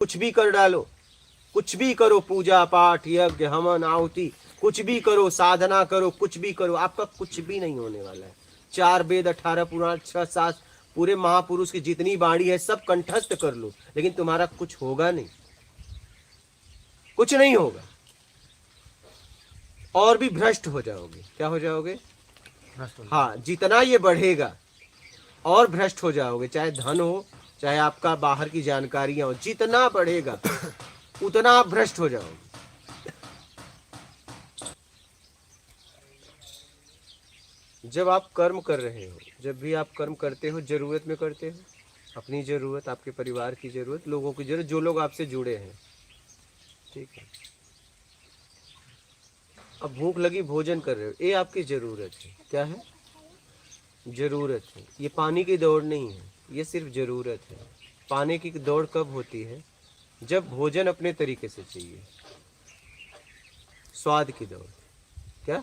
कुछ भी कर डालो, कुछ भी करो, पूजा पाठ यज्ञ हवन आहुति, कुछ भी करो, साधना करो, कुछ भी करो, आपका कुछ भी नहीं होने वाला है। 4 वेद 18 पुराण 6 7 पूरे महापुरुष की जितनी बाणी है सब कंठस्थ कर लो, लेकिन तुम्हारा कुछ होगा नहीं, कुछ नहीं होगा, और भी भ्रष्ट हो जाओगे। क्या हो जाओगे? हाँ, जितना ये बढ़ेगा और भ्रष्ट हो जाओगे, चाहे धन हो चाहे आपका बाहर की जानकारियां हो, जितना बढ़ेगा उतना आप भ्रष्ट हो जाओगे। जब आप कर्म कर रहे हो, जब भी आप कर्म करते हो, जरूरत में करते हो, अपनी जरूरत, आपके परिवार की जरूरत, लोगों की जरूरत, जो लोग आपसे जुड़े हैं, ठीक है। अब भूख लगी, भोजन कर रहे हो, ये आपकी जरूरत है। क्या है? जरूरत है। ये पानी की दौड़ नहीं है, ये सिर्फ जरूरत है। पानी की दौड़ कब होती है? जब भोजन अपने तरीके से चाहिए, स्वाद की दौड़। क्या?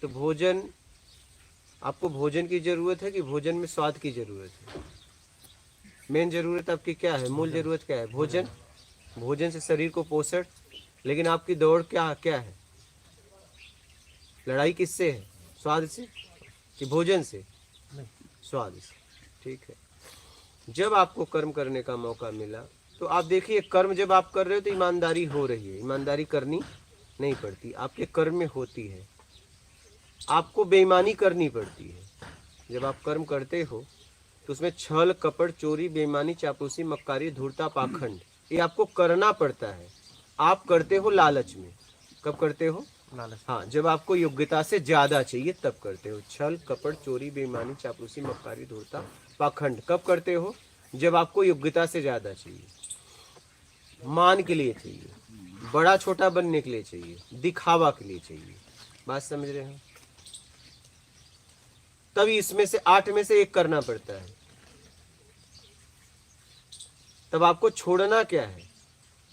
तो भोजन, आपको भोजन की जरूरत है कि भोजन में स्वाद की जरूरत है? मेन जरूरत आपकी क्या है? मूल जरूरत क्या है? भोजन। भोजन से शरीर को पोषण, लेकिन आपकी दौड़ क्या क्या है? लड़ाई किससे है? स्वाद से कि भोजन से? स्वाद से, ठीक है। जब आपको कर्म करने का मौका मिला तो आप देखिए, कर्म जब आप कर रहे हो तो ईमानदारी हो रही है, ईमानदारी करनी नहीं पड़ती, आपके कर्म में होती है। आपको बेईमानी करनी पड़ती है। जब आप कर्म करते हो तो उसमें छल कपट चोरी बेईमानी चापलूसी मक्कारी धूर्ता पाखंड, ये आपको करना पड़ता है। आप करते हो लालच में। कब करते हो? लालच। हाँ, जब आपको योग्यता से ज्यादा चाहिए तब करते हो। छल कपट चोरी बेईमानी चापलूसी मक्कारी धूर्ता पाखंड कब करते हो? जब आपको योग्यता से ज्यादा चाहिए, मान के लिए चाहिए, बड़ा छोटा बनने के लिए चाहिए, दिखावा के लिए चाहिए। बात समझ रहे हो? तभी इसमें से 8 में से एक करना पड़ता है। तब आपको छोड़ना क्या है?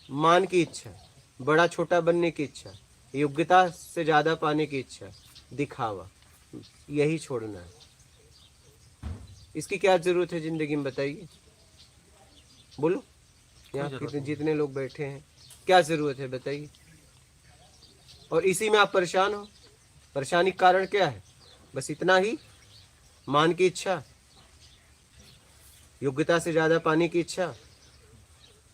मान की इच्छा, बड़ा छोटा बनने की इच्छा, योग्यता से ज्यादा पाने की इच्छा, दिखावा, यही छोड़ना है। इसकी क्या जरूरत है जिंदगी में? बताइए, बोलो। यहाँ कितने जितने लोग बैठे हैं, क्या जरूरत है बताइए? और इसी में आप परेशान हो। परेशानी का कारण क्या है? बस इतना ही, मान की इच्छा, योग्यता से ज्यादा पाने की इच्छा,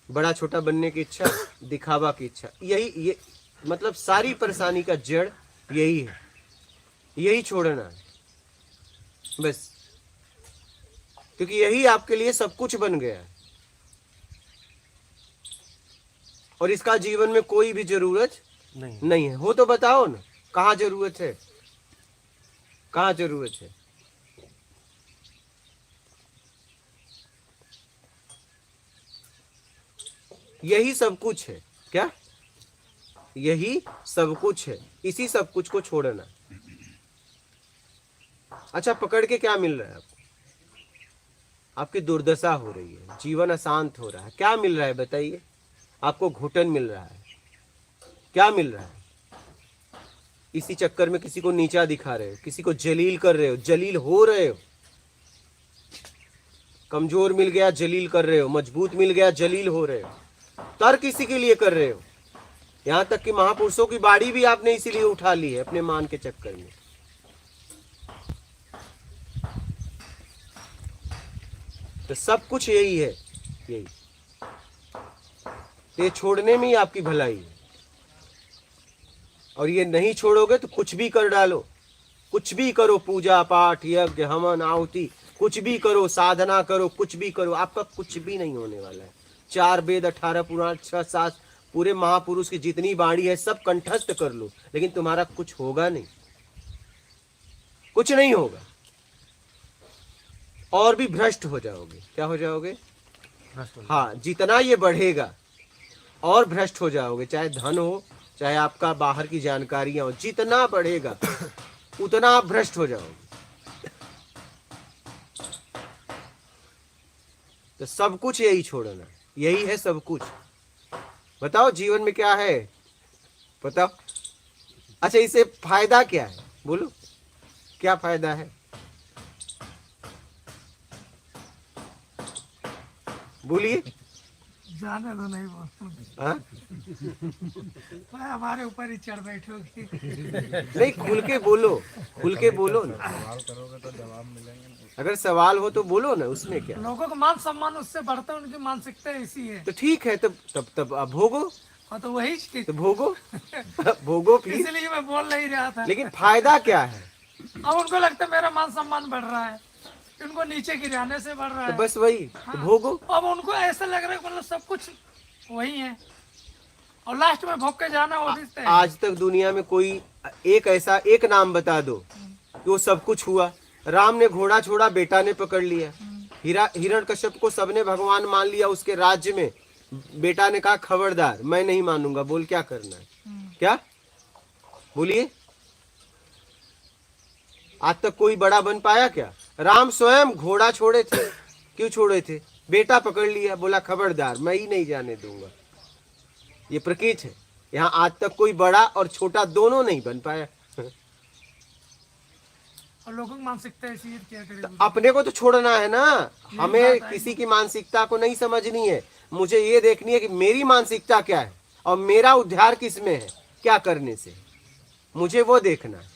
बड़ा छोटा बनने की इच्छा, दिखावा की इच्छा। यही ये मतलब सारी परेशानी का जड़ यही है, यही छोड़ना है बस। क्योंकि यही आपके लिए सब कुछ बन गया है और इसका जीवन में कोई भी जरूरत नहीं है। हो तो बताओ ना, कहाँ जरूरत है? कहाँ जरूरत है? यही सब कुछ है। क्या? यही सब कुछ है। इसी सब कुछ को छोड़ना। अच्छा, पकड़ के क्या मिल रहा है आपको? आपकी दुर्दशा हो रही है, जीवन अशांत हो रहा है। क्या मिल रहा है बताइए? आपको घुटन मिल रहा है। क्या मिल रहा है? इसी चक्कर में किसी को नीचा दिखा रहे हो, किसी को जलील कर रहे हो, जलील हो रहे हो। कमजोर मिल गया जलील कर रहे हो, मजबूत मिल गया जलील हो रहे हो। तर्क इसी के लिए कर रहे हो। यहां तक कि महापुरुषों की बाड़ी भी आपने इसीलिए उठा ली है अपने मान के चक्कर में। तो सब कुछ यही है, यही। ये छोड़ने में ही आपकी भलाई है। और ये नहीं छोड़ोगे तो कुछ भी कर डालो, कुछ भी करो, पूजा पाठ यज्ञ हवन आहुति, कुछ भी करो, साधना करो, कुछ भी करो, आपका कुछ भी नहीं होने वाला है। 4 वेद 18 पुराण 6 7 पूरे महापुरुष की जितनी बाणी है सब कंठस्थ कर लो, लेकिन तुम्हारा कुछ होगा नहीं, कुछ नहीं होगा, और भी भ्रष्ट हो जाओगे। क्या हो जाओगे? हाँ, जितना ये बढ़ेगा और भ्रष्ट हो जाओगे, चाहे धन हो चाहे आपका बाहर की जानकारियां हो, जितना बढ़ेगा उतना आप भ्रष्ट हो जाओगे। तो सब कुछ यही छोड़ना, यही है सब कुछ। बताओ जीवन में क्या है? बताओ। अच्छा, इससे फायदा क्या है? बोलो, क्या फायदा है? बोलिए। जाने दो, नहीं बोलूंगा। हाँ? मैं हमारे ऊपर ही चढ़ बैठोगी। नहीं, खुल के बोलो, खुल के बोलो ना। सवाल करोगे तो जवाब मिलेंगे। अगर सवाल हो तो बोलो ना, उसमें क्या। लोगों का मान सम्मान उससे बढ़ता है, उनकी मानसिकता ऐसी है। तो ठीक है, तब अब भोगो, हाँ तो वही चीज, तो भोगो भोगो प्लीज। इसीलिए मैं बोल नहीं रहा था। लेकिन फायदा क्या है? अब उनको लगता है मेरा मान सम्मान बढ़ रहा है, उनको नीचे गिराने से बढ़ रहा तो है। बस वही, तो भोगो। अब उनको ऐसा लग रहा है कि मतलब सब कुछ वही है, और लास्ट में भोग के जाना वो भी तय है। आज तक दुनिया में कोई एक ऐसा एक नाम बता दो कि वो सब कुछ हुआ। राम ने घोड़ा छोड़ा, बेटा ने पकड़ लिया। हिरण्यकश्यप को सबने भगवान मान लिया उसके राज्य में, बेटा ने कहा खबरदार मैं नहीं मानूंगा, बोल क्या करना है, क्या बोलिए। आज तक कोई बड़ा बन पाया क्या? राम स्वयं घोड़ा छोड़े थे, क्यों छोड़े थे? बेटा पकड़ लिया, बोला खबरदार मैं ही नहीं जाने दूंगा। ये प्रकृति है। यहाँ आज तक कोई बड़ा और छोटा दोनों नहीं बन पाया। और लोगों की मानसिकता ऐसी है, क्या करें। अपने को तो छोड़ना है ना, हमें किसी की मानसिकता को नहीं समझनी है। मुझे ये देखनी है कि मेरी मानसिकता क्या है और मेरा उद्धार किस में है, क्या करने से, मुझे वो देखना है।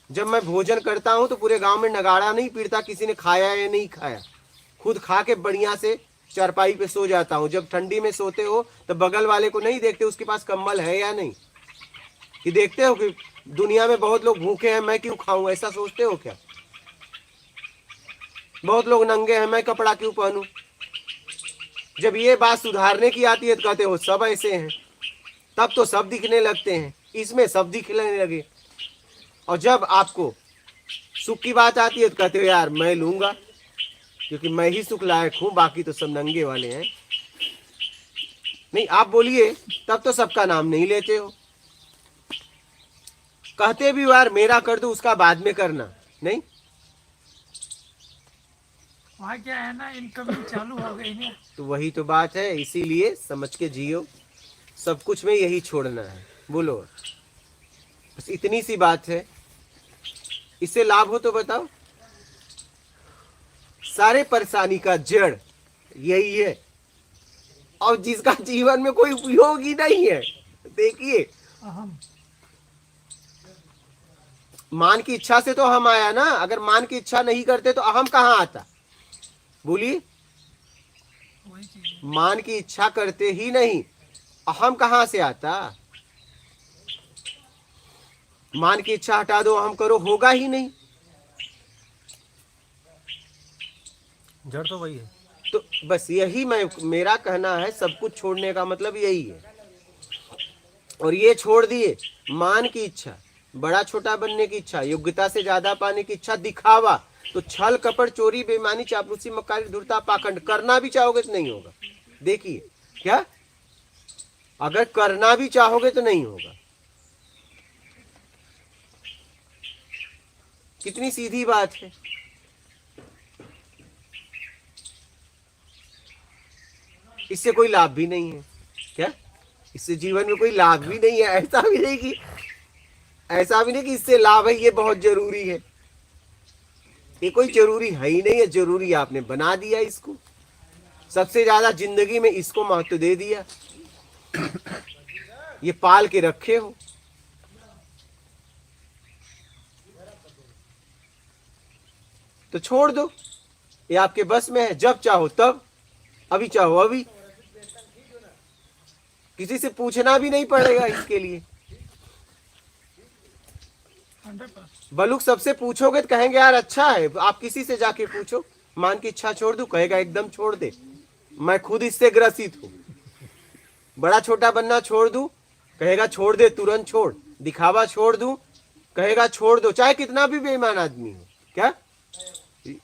जब मैं भोजन करता हूं तो पूरे गांव में नगाड़ा नहीं पीटता किसी ने खाया या नहीं खाया, खुद खा के बढ़िया से चारपाई पे सो जाता हूं। जब ठंडी में सोते हो तो बगल वाले को नहीं देखते उसके पास कंबल है या नहीं, कि देखते हो कि दुनिया में बहुत लोग भूखे हैं, मैं क्यों खाऊं, ऐसा सोचते हो क्या? बहुत लोग नंगे हैं, मैं कपड़ा क्यों पहनूं? जब ये बात सुधारने की आती है तो कहते हो सब ऐसे हैं, तब तो सब दिखने लगते हैं, इसमें सब दिखने लगे। और जब आपको सुख की बात आती है तो कहते हो यार मैं लूंगा क्योंकि मैं ही सुख लायक हूं, बाकी तो सब नंगे वाले हैं। नहीं, आप बोलिए, तब तो सबका नाम नहीं लेते हो। कहते भी यार मेरा कर दो, उसका बाद में करना नहीं। वहाँ क्या है ना, इनकमिंग चालू हो गई ना। तो वही तो बात है, इसीलिए समझ के जियो, सब कुछ में यही छोड़ना है। बोलो, बस इतनी सी बात है। इससे लाभ हो तो बताओ। सारे परेशानी का जड़ यही है, और जिसका जीवन में कोई उपयोग ही नहीं है। देखिए, अहम, मान की इच्छा से तो हम आया ना, अगर मान की इच्छा नहीं करते तो अहम कहाँ आता? बोलिए, वही चीज है। मान की इच्छा करते ही नहीं, अहम कहाँ से आता? मान की इच्छा हटा दो, अहम करो, होगा ही नहीं। जड़ तो वही है। तो बस यही मेरा कहना है, सब कुछ छोड़ने का मतलब यही है। और ये छोड़ दिए, मान की इच्छा, बड़ा छोटा बनने की इच्छा, योग्यता से ज्यादा पाने की इच्छा, दिखावा, तो छल कपट चोरी बेईमानी चापलूसी मक्कारी धूर्तता पाखंड करना भी चाहोगे तो नहीं होगा। देखिए क्या, अगर करना भी चाहोगे तो नहीं होगा। कितनी सीधी बात है। इससे कोई लाभ भी नहीं है क्या? इससे जीवन में कोई लाभ भी नहीं है। ऐसा भी नहीं कि इससे लाभ है, ये बहुत जरूरी है। ये कोई जरूरी है ही नहीं है, जरूरी आपने बना दिया इसको। सबसे ज्यादा जिंदगी में इसको महत्व दे दिया, ये पाल के रखे हो। तो छोड़ दो, ये आपके बस में है। जब चाहो तब, अभी चाहो अभी, किसी से पूछना भी नहीं पड़ेगा इसके लिए। 100%। बलुक सबसे पूछोगे तो कहेंगे यार अच्छा है, आप किसी से जाके पूछो मान की इच्छा छोड़ दूं, कहेगा एकदम छोड़ दे, मैं खुद इससे ग्रसित हूं। बड़ा छोटा बनना छोड़ दूं, कहेगा छोड़ दे, तुरंत छोड़। दिखावा छोड़ दूं, कहेगा छोड़ दो, चाहे कितना भी बेईमान आदमी हो। क्या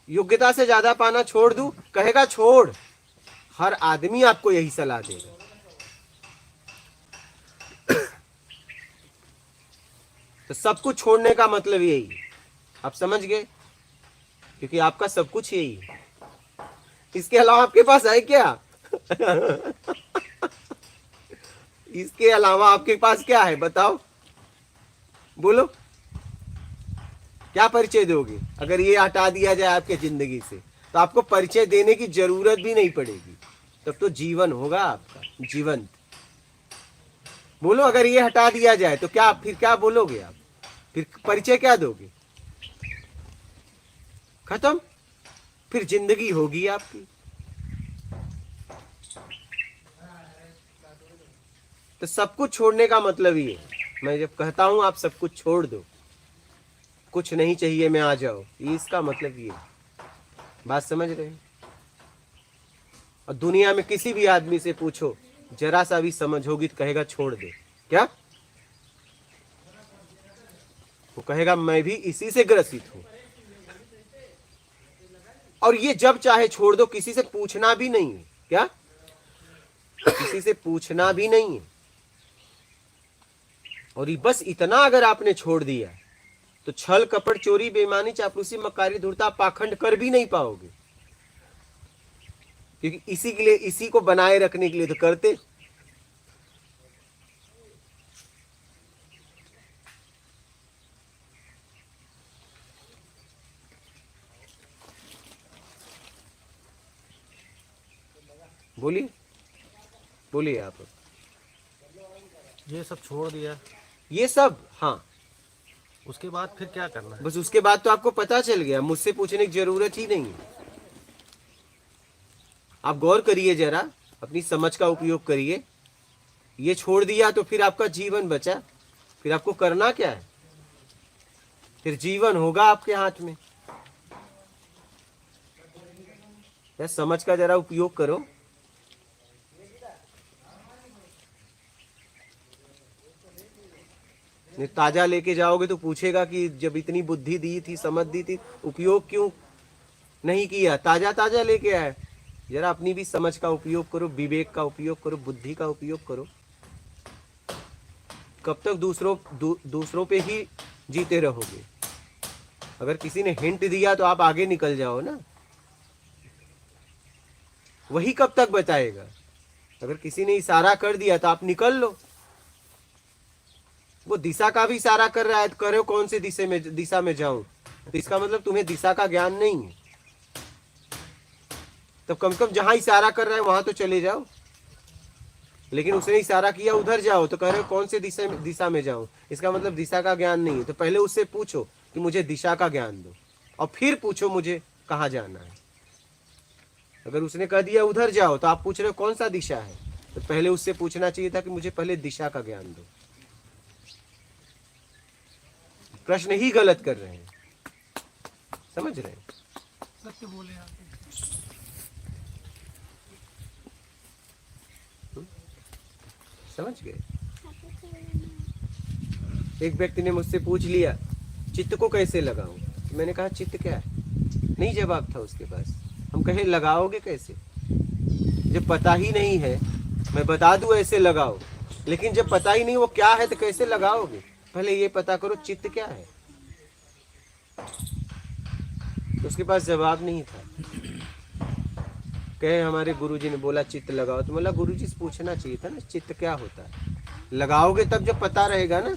योग्यता से ज्यादा पाना छोड़ दूं, कहेगा छोड़। हर आदमी आपको यही सलाह देगा। तो सब कुछ छोड़ने का मतलब यही है, आप समझ गए? क्योंकि आपका सब कुछ यही है, इसके अलावा आपके पास है क्या? इसके अलावा आपके पास क्या है बताओ? बोलो, क्या परिचय दोगे? अगर ये हटा दिया जाए आपके जिंदगी से तो आपको परिचय देने की जरूरत भी नहीं पड़ेगी, तब तो जीवन होगा आपका जीवंत। बोलो अगर ये हटा दिया जाए तो क्या, फिर क्या बोलोगे आप, फिर परिचय क्या दोगे? खत्म, फिर जिंदगी होगी आपकी। तो सब कुछ छोड़ने का मतलब ये, मैं जब कहता हूं आप सब कुछ छोड़ दो, कुछ नहीं चाहिए मैं आ जाओ, ये इसका मतलब ये, बात समझ रहे हैं? और दुनिया में किसी भी आदमी से पूछो, जरा सा भी समझ होगी तो कहेगा छोड़ दे। क्या वो कहेगा? मैं भी इसी से ग्रसित हूं। और ये जब चाहे छोड़ दो, किसी से पूछना भी नहीं है। क्या? किसी से पूछना भी नहीं है। और ये बस इतना अगर आपने छोड़ दिया तो छल कपट चोरी बेईमानी चापलूसी मक्कारी धूर्ता पाखंड कर भी नहीं पाओगे, क्योंकि इसी के लिए, इसी को बनाए रखने के लिए तो करते। बोलिए बोलिए आप। ये सब छोड़ दिया, ये सब, हाँ, उसके बाद फिर क्या करना है? बस उसके बाद तो आपको पता चल गया, मुझसे पूछने की जरूरत ही नहीं है। आप गौर करिए जरा, अपनी समझ का उपयोग करिए। ये छोड़ दिया तो फिर आपका जीवन बचा, फिर आपको करना क्या है? फिर जीवन होगा आपके हाथ में। या समझ का जरा उपयोग करो। ताजा लेके जाओगे तो पूछेगा कि जब इतनी बुद्धि दी थी, समझ दी थी, उपयोग क्यों नहीं किया? ताजा ताजा लेके आए। जरा अपनी भी समझ का उपयोग करो, विवेक का उपयोग करो, बुद्धि का उपयोग करो। कब तक दूसरों पे ही जीते रहोगे? अगर किसी ने हिंट दिया तो आप आगे निकल जाओ ना, वही कब तक बताएगा? अगर किसी ने इशारा कर दिया तो आप निकल लो। वो दिशा का भी इशारा कर रहा है तो करो कौन से दिशा में जाऊं, तो इसका मतलब तुम्हें दिशा का ज्ञान नहीं है। तो कम से कम जहां इशारा कर रहा है वहां तो चले जाओ। लेकिन उसने इशारा किया उधर जाओ तो कह रहे हो कौन से दिशा में जाऊं, इसका मतलब दिशा का ज्ञान नहीं है। तो पहले उससे पूछो कि मुझे दिशा का ज्ञान दो, और फिर पूछो मुझे कहाँ जाना है। अगर उसने कह दिया उधर जाओ तो आप पूछ रहे हो कौन सा दिशा है, तो पहले उससे पूछना चाहिए था कि मुझे पहले दिशा का ज्ञान दो। प्रश्न ही गलत कर रहे हैं, समझ रहे हैं? सत्य बोले आप। समझ गए? एक व्यक्ति ने मुझसे पूछ लिया चित्त को कैसे लगाऊं, मैंने कहा चित्त क्या है? नहीं जवाब था उसके पास। हम कहे लगाओगे कैसे? जब पता ही नहीं है, मैं बता दूं ऐसे लगाओ, लेकिन जब पता ही नहीं वो क्या है तो कैसे लगाओगे? पहले ये पता करो चित्त क्या है। तो उसके पास जवाब नहीं था। कहे हमारे गुरुजी ने बोला चित्त लगाओ, तो बोला गुरुजी से पूछना चाहिए था ना चित्त क्या होता है। लगाओगे तब जब पता रहेगा ना।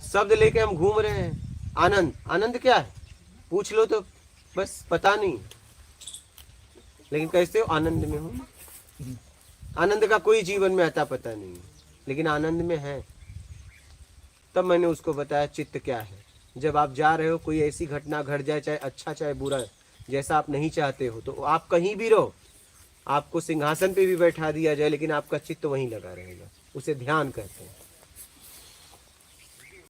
शब्द लेके हम घूम रहे हैं। आनंद, आनंद क्या है पूछ लो तो बस पता नहीं, लेकिन कैसे हो? आनंद में हूं। आनंद का कोई जीवन में आता पता नहीं, लेकिन आनंद में है। तब मैंने उसको बताया चित्त क्या है। जब आप जा रहे हो, कोई ऐसी घटना घट जाए, चाहे अच्छा चाहे बुरा, जैसा आप नहीं चाहते हो, तो आप कहीं भी रहो, आपको सिंहासन पे भी बैठा दिया जाए, लेकिन आपका चित्त वहीं लगा रहेगा। उसे ध्यान कहते हैं।